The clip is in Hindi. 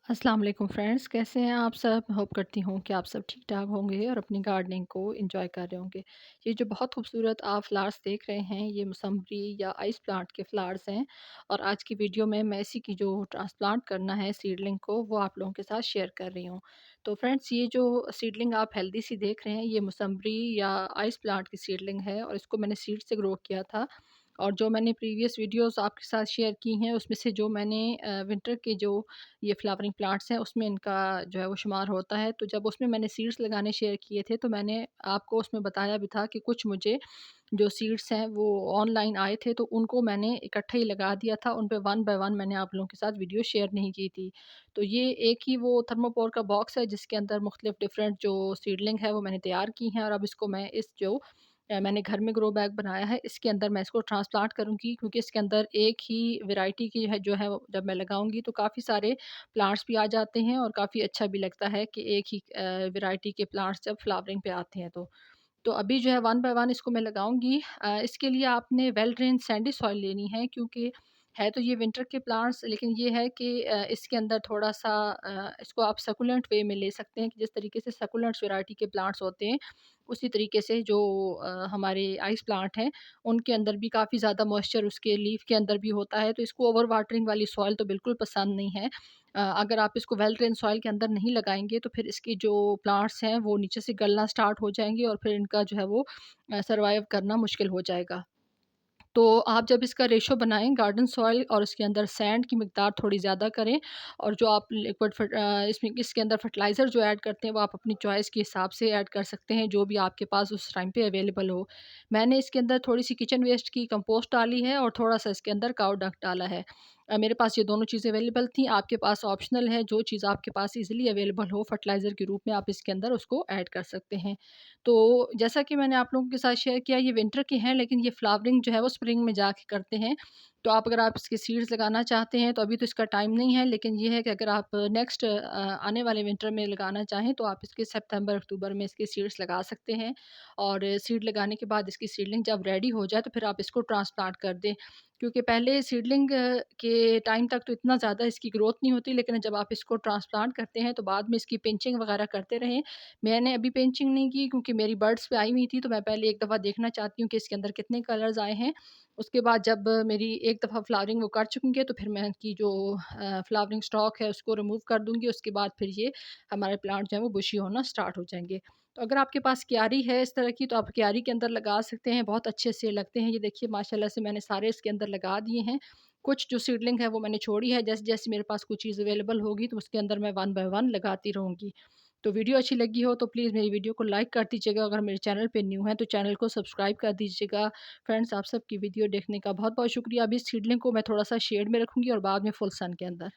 अस्सलाम वालेकुम फ्रेंड्स, कैसे हैं आप सब? होप करती हूँ कि आप सब ठीक-ठाक होंगे और अपनी गार्डनिंग को एंजॉय कर रहे होंगे। ये जो बहुत खूबसूरत आप फ्लावर्स देख रहे हैं, ये मौसम्बी या आइस प्लांट के फ्लावर्स हैं और आज की वीडियो में मैं इसी की जो ट्रांसप्लांट करना है सीडलिंग को, वो आप लोगों के साथ शेयर कर रही हूँ। तो फ्रेंड्स, ये जो सीडलिंग आप हेल्दी सी देख रहे हैं, ये मौसम्बी या आइस प्लांट की सीडलिंग है और इसको मैंने सीड से ग्रो किया था। और जो मैंने प्रीवियस वीडियोज़ आपके साथ शेयर की हैं, उसमें से जो मैंने विंटर के जो ये फ्लावरिंग प्लांट्स हैं उसमें इनका जो है वो शुमार होता है। तो जब उसमें मैंने सीड्स लगाने शेयर किए थे तो मैंने आपको उसमें बताया भी था कि कुछ मुझे जो सीड्स हैं वो ऑनलाइन आए थे, तो उनको मैंने इकट्ठे ही लगा दिया था। उन पे वन बाय वन मैंने आप लोगों के साथ वीडियो शेयर नहीं की थी। तो ये एक ही वो थर्मोकोल का बॉक्स है जिसके अंदर मुख्तलिफ डिफरेंट जो सीडलिंग है वो मैंने तैयार की हैं और अब इसको मैं इस जो मैंने घर में ग्रो बैग बनाया है, इसके अंदर मैं इसको ट्रांसप्लांट करूँगी, क्योंकि इसके अंदर एक ही वैरायटी की है जो है वो जब मैं लगाऊँगी तो काफ़ी सारे प्लांट्स भी आ जाते हैं और काफ़ी अच्छा भी लगता है कि एक ही वैरायटी के प्लांट्स जब फ्लावरिंग पे आते हैं तो। तो अभी जो है वन बाय वन इसको मैं लगाऊँगी। इसके लिए आपने वेल ड्रेन्ड सैंडी सॉइल लेनी है, क्योंकि है तो ये विंटर के प्लांट्स, लेकिन ये है कि इसके अंदर थोड़ा-सा इसको आप सकुलेंट वे में ले सकते हैं कि जिस तरीके से सकुलेंट्स वैरायटी के प्लांट्स होते हैं, उसी तरीके से जो हमारे आइस प्लांट हैं, उनके अंदर भी काफ़ी ज़्यादा मॉइस्चर उसके लीफ के अंदर भी होता है, तो इसको ओवर वाटरिंग वाली सॉइल तो बिल्कुल पसंद नहीं है। अगर आप इसको वेल ड्रेन्ड सॉइल के अंदर नहीं लगाएँगे तो फिर इसकी जो प्लांट्स हैं वो नीचे से गलना स्टार्ट हो जाएँगे और फिर इनका जो है वो सर्वाइव करना मुश्किल हो जाएगा। तो आप जब इसका रेशो बनाएँ गार्डन सॉइल और उसके अंदर सैंड की मिकदार थोड़ी ज़्यादा करें, और जो आप इसमें इसके अंदर फर्टिलाइज़र जो ऐड करते हैं वो आप अपनी चॉइस के हिसाब से ऐड कर सकते हैं, जो भी आपके पास उस टाइम पे अवेलेबल हो। मैंने इसके अंदर थोड़ी-सी किचन वेस्ट की कंपोस्ट डाली है और थोड़ा-सा इसके अंदर काऊ डंग डाला है। मेरे पास ये दोनों चीज़ें अवेलेबल थी, आपके पास ऑप्शनल है, जो चीज़ आपके पास ईज़िली अवेलेबल हो फर्टिलाइज़र के रूप में आप इसके अंदर उसको ऐड कर सकते हैं। तो जैसा कि मैंने आप लोगों के साथ शेयर किया, ये विंटर के हैं, लेकिन ये फ्लावरिंग जो है वो स्प्रिंग में जाके करते हैं। तो आप अगर आप इसके सीड्स लगाना चाहते हैं तो अभी तो इसका टाइम नहीं है, लेकिन ये है कि अगर आप नेक्स्ट आने वाले विंटर में लगाना चाहें तो आप इसके सितंबर अक्टूबर में इसके सीड्स लगा सकते हैं। और सीड लगाने के बाद इसकी सीडलिंग जब रेडी हो जाए तो फिर आप इसको ट्रांसप्लांट कर दें, क्योंकि पहले सीडलिंग के टाइम तक तो इतना ज़्यादा इसकी ग्रोथ नहीं होती, लेकिन जब आप इसको ट्रांसप्लांट करते हैं तो बाद में इसकी पिंचिंग वगैरह करते रहें। मैंने अभी पेंचिंग नहीं की क्योंकि मेरी बर्ड्स पे आई हुई थी, तो मैं पहले एक दफ़ा देखना चाहती हूँ कि इसके अंदर कितने कलर्स आए हैं। उसके बाद जब मेरी एक दफ़ा फ्लावरिंग वो कर चुकेंगे तो फिर मैं इनकी जो फ्लावरिंग स्टॉक है उसको रिमूव कर दूँगी। उसके बाद फिर ये हमारे प्लांट जो है वो बुशी होना स्टार्ट हो जाएँगे। तो अगर आपके पास क्यारी है इस तरह की, तो आप क्यारी के अंदर लगा सकते हैं, बहुत अच्छे से लगते हैं। ये देखिए माशाल्लाह से मैंने सारे इसके अंदर लगा दिए हैं। कुछ जो सीडलिंग है वो मैंने छोड़ी है, जैसे-जैसे मेरे पास कोई चीज़ अवेलेबल होगी तो उसके अंदर मैं वन बाय वन लगाती रहूँगी। तो वीडियो अच्छी लगी हो तो प्लीज़ मेरी वीडियो को लाइक कर दीजिएगा। अगर मेरे चैनल पे न्यू हैं तो चैनल को सब्सक्राइब कर दीजिएगा। फ्रेंड्स, आप सबकी वीडियो देखने का बहुत-बहुत शुक्रिया। अभी इस सीडलिंग को मैं थोड़ा-सा शेड में रखूँगी और बाद में फुल सन के अंदर।